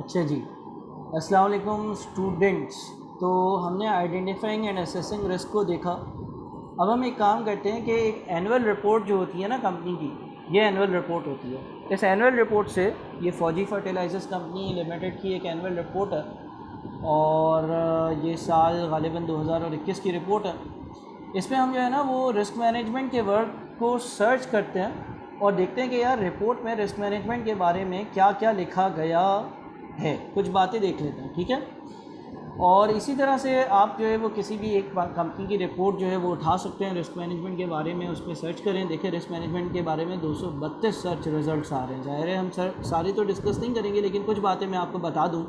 अच्छा जी, अस्सलाम वालेकुम स्टूडेंट्स। तो हमने आइडेंटिफाइंग एंड असेसिंग रिस्क को देखा। अब हम एक काम करते हैं कि एक एनुअल रिपोर्ट जो होती है ना कंपनी की, ये एनुअल रिपोर्ट होती है। इस एनुअल रिपोर्ट से ये फौजी फर्टिलाइजर्स कंपनी लिमिटेड की एक एनुअल रिपोर्ट है और ये साल गालिबन 2021 की रिपोर्ट है। इसमें हम जो है ना वो रिस्क मैनेजमेंट के वर्क को सर्च करते हैं और देखते हैं कि यार रिपोर्ट में रिस्क मैनेजमेंट के बारे में क्या क्या लिखा गया है, कुछ बातें देख लेते हैं, ठीक है। और इसी तरह से आप जो है वो किसी भी एक कंपनी की रिपोर्ट जो है वो उठा सकते हैं रिस्क मैनेजमेंट के बारे में, उस पर सर्च करें, देखें रिस्क मैनेजमेंट के बारे में 232 सर्च रिजल्ट्स आ रहे हैं। ज़ाहिर है हम सारी तो डिस्कस नहीं करेंगे, लेकिन कुछ बातें मैं आपको बता दूं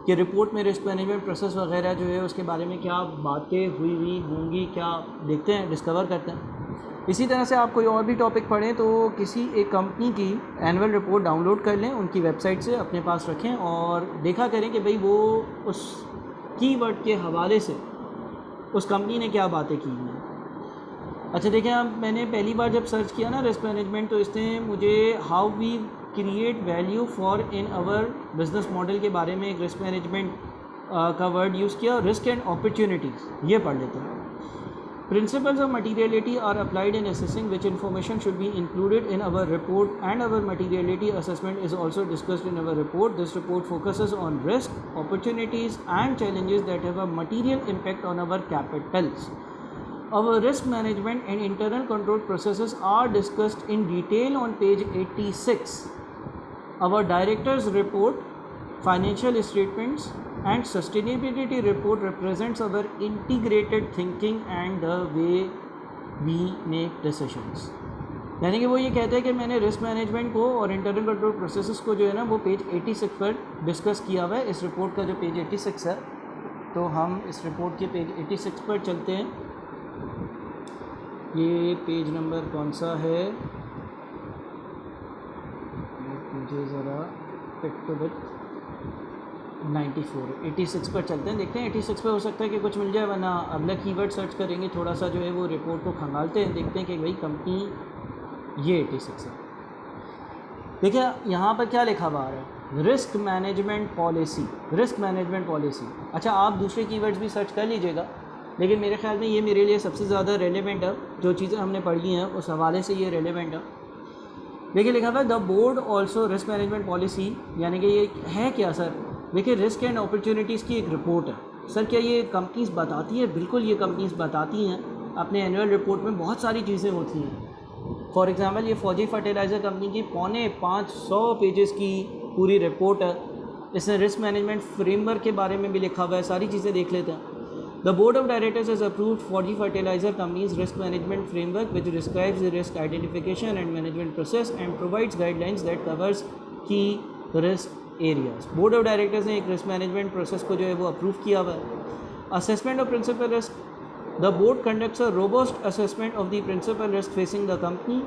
कि रिपोर्ट में रिस्क मैनेजमेंट प्रोसेस वगैरह जो है उसके बारे में क्या बातें हुई होंगी, क्या देखते हैं, डिस्कवर करते हैं। इसी तरह से आप कोई और भी टॉपिक पढ़ें तो किसी एक कंपनी की एनुअल रिपोर्ट डाउनलोड कर लें, उनकी वेबसाइट से अपने पास रखें और देखा करें कि भाई वो उस कीवर्ड के हवाले से उस कंपनी ने क्या बातें की हैं। अच्छा देखें, अब मैंने पहली बार जब सर्च किया ना रिस्क मैनेजमेंट, तो इसने मुझे how we create value for in our business model के बारे में एक रिस्क मैनेजमेंट का वर्ड यूज़ किया, रिस्क एंड अपॉर्चुनिटीज़। ये पढ़ लेते हैं। Principles of materiality are applied in assessing which information should be included in our report, and our materiality assessment is also discussed in our report. This report focuses on risk, opportunities and challenges that have a material impact on our capitals. Our risk management and internal control processes are discussed in detail on page 86. Our director's report, financial statements and sustainability report represents our integrated thinking and the way we make decisions. यानी कि वो ये कहते हैं कि मैंने risk management को और इंटरनल कंट्रोल प्रोसेसेस को जो है ना वो पेज 86 पर डिस्कस किया हुआ है। इस रिपोर्ट का जो पेज 86 है, तो हम इस रिपोर्ट के पेज 86 पर चलते हैं। ये पेज नंबर कौन सा है, मुझे ज़रा पिक टू बिट 94 86 पर चलते हैं, देखते हैं 86 पर हो सकता है कि कुछ मिल जाए, वरना अगला कीवर्ड सर्च करेंगे, थोड़ा सा जो है वो रिपोर्ट को खंगालते हैं, देखते हैं कि भाई कंपनी ये 86 है। देखिए यहाँ पर क्या लिखा हुआ आ रहा है, risk management policy, risk management policy. अच्छा आप दूसरे कीवर्ड्स भी सर्च कर लीजिएगा, लेकिन मेरे ख्याल में ये मेरे लिए सबसे ज़्यादा रेलेवेंट है, जो चीज़ें हमने पढ़ी हैं उस हवाले से ये रेलेवेंट है। देखिए लिखा हुआ है the board also risk management policy, यानी कि ये है क्या सर। देखिए रिस्क एंड अपॉर्चुनिटीज़ की एक रिपोर्ट है सर। क्या ये कंपनीज बताती है? बिल्कुल ये कंपनीज बताती हैं, अपने एनुअल रिपोर्ट में बहुत सारी चीज़ें होती हैं। फॉर एग्ज़ाम्पल ये फौजी फर्टिलाइज़र कंपनी की 550 पेजेस की पूरी रिपोर्ट है। इसने रिस्क मैनेजमेंट फ्रेमवर्क के बारे में भी लिखा हुआ है, सारी चीज़ें देख लेते हैं। The Board of Directors has approved Fauji Fertilizer Company's Risk Management Framework, which describes the risk identification and management process and provides guidelines that covers key risk areas. Board of Directors ने एक risk management process को जो है वो approve किया हुआ है। Assessment of principal risk. The board conducts a robust assessment of the principal risk facing the company,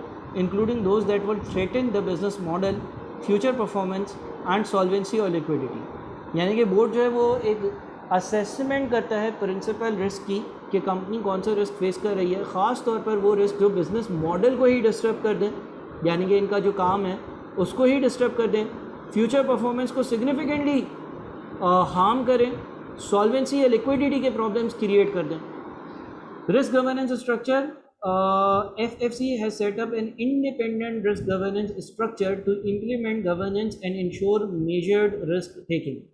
including those that will threaten the business model, future performance and solvency or liquidity. यानी कि board जो है वो एक assessment करता है principal risk की कि कंपनी कौन सा रिस्क फेस कर रही है, ख़ास तौर पर वो रिस्क जो बिज़नेस मॉडल को ही डिस्टर्ब कर दें, यानी कि इनका जो काम है उसको ही डिस्टर्ब कर दें, फ्यूचर परफॉर्मेंस को सिग्निफिकेंटली हार्म करें, सॉल्वेंसी या लिक्विडिटी के प्रॉब्लम्स क्रिएट कर दें। Risk governance structure, FFC has set up an independent risk governance structure to implement governance and ensure measured risk taking.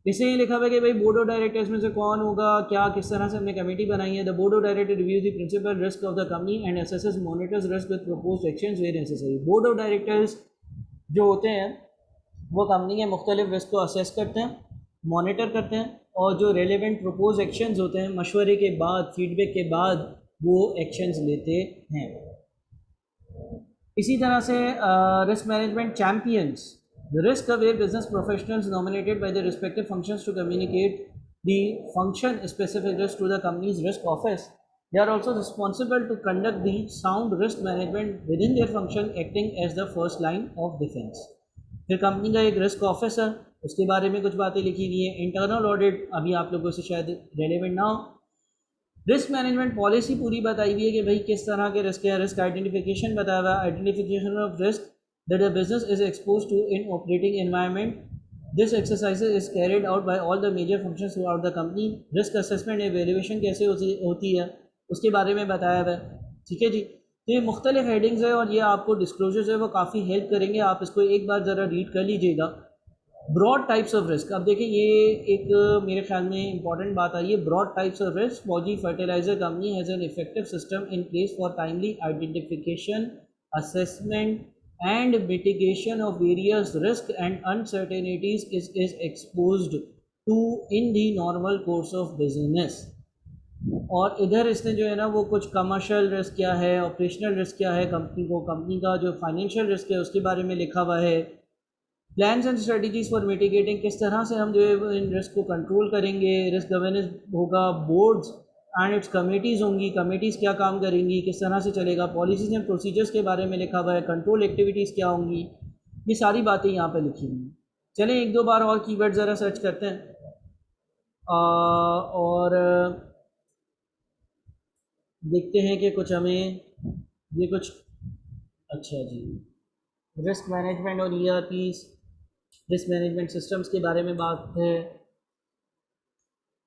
इससे ये लिखा हुआ है कि भाई बोर्ड ऑफ डायरेक्टर्स में से कौन होगा, क्या, किस तरह से हमने कमेटी बनाई है। The board of director reviews the principal risk of the company and assesses monitors risk with proposed actions where necessary. Board of directors जो होते हैं वो कंपनी के मुख्तलिफ रिस्क को असेस करते हैं, मॉनिटर करते हैं और जो रेलिवेंट प्रपोज एक्शंस होते हैं मशवरे के बाद, फीडबैक के बाद वो एक्शंस लेते हैं। इसी तरह से risk management champions, the risk-aware business professionals nominated by the respective functions to communicate the function-specific risk to the company's risk office. They are also responsible to conduct the sound risk management within their function, acting as the first line of defense. फिर company का एक risk office है, उसके बारे में कुछ बातें लिखी हुई हैं। इंटरनल ऑडिट अभी आप लोगों से शायद रेलेवेंट ना हो। रिस्क मैनेजमेंट पॉलिसी पूरी बताई हुई है कि भाई किस तरह के रिस्क है। रिस्क आइडेंटिफिकेशन बताया हुआ है, identification of risk that the business is exposed to in operating environment, this exercise is carried out by all the major functions throughout the company. Risk assessment evaluation कैसे होती है उसके बारे में बताया हुआ है, ठीक है जी। तो ये मुख्तलिफ हेडिंग्स है और ये आपको डिस्क्लोजर्स है वो काफ़ी हेल्प करेंगे, आप इसको एक बार ज़रा रीड कर लीजिएगा। ब्रॉड टाइप्स ऑफ रिस्क, अब देखिए ये एक मेरे ख्याल में इंपॉर्टेंट बात आई है। Broad types of risk, Fauji fertilizer company has an effective system in place for timely identification, assessment and mitigation of various risks and uncertainties is exposed to in the normal course of business। और इधर इसने जो है ना वो कुछ commercial risk क्या है, ऑपरेशनल रिस्क क्या है, कंपनी का जो फाइनेंशियल रिस्क है उसके बारे में लिखा हुआ है। Plans and strategies for mitigating, किस तरह से हम जो है इन रिस्क को कंट्रोल करेंगे। रिस्क गवर्नेंस होगा, बोर्ड्स एंड इट्स कमेटीज़ होंगी, कमेटीज़ क्या काम करेंगी, किस तरह से चलेगा। पॉलिसीज़ एंड प्रोसीजर्स के बारे में लिखा हुआ है। कंट्रोल एक्टिविटीज़ क्या होंगी, ये सारी बातें यहाँ पे लिखी हुई हैं। चलें एक दो बार और कीवर्ड ज़रा सर्च करते हैं और देखते हैं कि कुछ हमें ये कुछ, अच्छा जी, रिस्क मैनेजमेंट और ERPs, रिस्क मैनेजमेंट सिस्टम्स के बारे में बात है।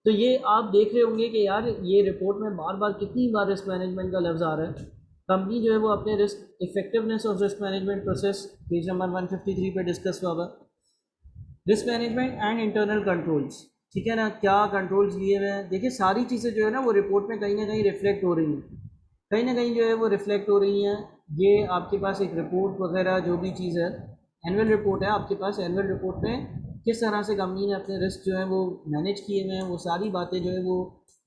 तो ये आप देख रहे होंगे कि यार ये रिपोर्ट में बार बार कितनी बार रिस्क मैनेजमेंट का लफ्ज़ आ रहा है। कंपनी जो है वो अपने risk effectiveness of risk management process page number 153 पे डिस्कस हुआ हुआ। Risk management and internal controls, ठीक है ना, क्या कंट्रोल्स लिए हुए हैं। देखिए सारी चीज़ें जो है ना वो रिपोर्ट में कहीं ना कहीं रिफ्लेक्ट हो रही हैं, कहीं ना कहीं जो है वो रिफ्लेक्ट हो रही हैं। ये आपके पास एक रिपोर्ट वगैरह जो भी चीज़ है, एनुअल रिपोर्ट है आपके पास। एनुअल रिपोर्ट में किस तरह से कंपनी ने अपने रिस्क जो है वो मैनेज किए हुए हैं, वो सारी बातें जो है वो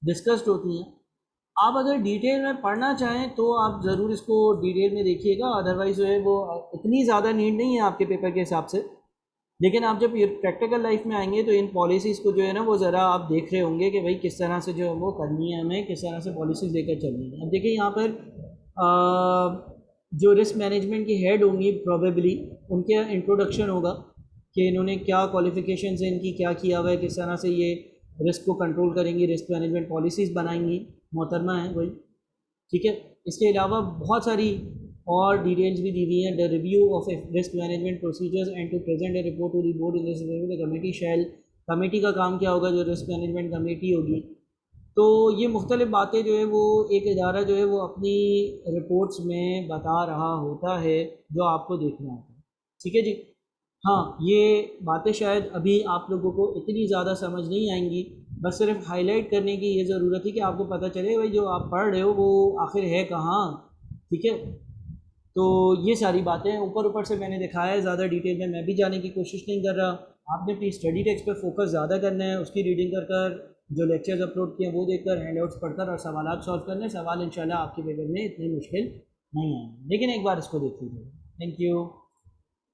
डिस्कस्ड होती हैं। आप अगर डिटेल में पढ़ना चाहें तो आप ज़रूर इसको डिटेल में देखिएगा, अदरवाइज़ जो है वो इतनी ज़्यादा नीड नहीं है आपके पेपर के हिसाब से। लेकिन आप जब प्रैक्टिकल लाइफ में आएंगे तो इन पॉलिसीज़ को जो है ना वो ज़रा आप देख रहे होंगे कि भाई किस तरह से जो है वो करनी है, हमें किस तरह से पॉलिसीज़ लेकर चलनी है। अब देखिए यहाँ पर जो रिस्क मैनेजमेंट की हेड होंगी प्रोबेबली उनके इंट्रोडक्शन होगा कि इन्होंने क्या क्वालिफिकेशंस हैं इनकी, क्या किया हुआ है, किस तरह से ये रिस्क को कंट्रोल करेंगी, रिस्क मैनेजमेंट पॉलिसीज़ बनाएंगी। मोहतरमा है वही, ठीक है। इसके अलावा बहुत सारी और डिटेल्स भी दी हुई हैं। The review of risk management procedures and to present a report to the board in this the committee shall, committee का काम क्या होगा, जो रिस्क मैनेजमेंट कमेटी होगी। तो ये मुख्तलिफ बातें जो है वो एक इदारा जो है वो अपनी रिपोर्ट्स में बता रहा होता है जो आपको देखना होता है, ठीक है जी। हाँ, ये बातें शायद अभी आप लोगों को इतनी ज़्यादा समझ नहीं आएंगी, बस सिर्फ हाईलाइट करने की ये ज़रूरत है कि आपको पता चले भाई जो आप पढ़ रहे हो वो आखिर है कहाँ, ठीक है। तो ये सारी बातें ऊपर ऊपर से मैंने दिखाया है, ज़्यादा डिटेल में मैं भी जाने की कोशिश नहीं कर रहा। आपने अपनी स्टडी टेक्स्ट पे फोकस ज़्यादा करना है, उसकी रीडिंग कर कर, जो लेक्चर्स अपलोड किए वो देखकर, हैंडआउट्स पढ़कर और सवाल सॉल्व करने। सवाल इंशाल्लाह आपके पेपर में इतने मुश्किल नहीं आएंगे, लेकिन एक बार इसको देख लीजिए। Thank you.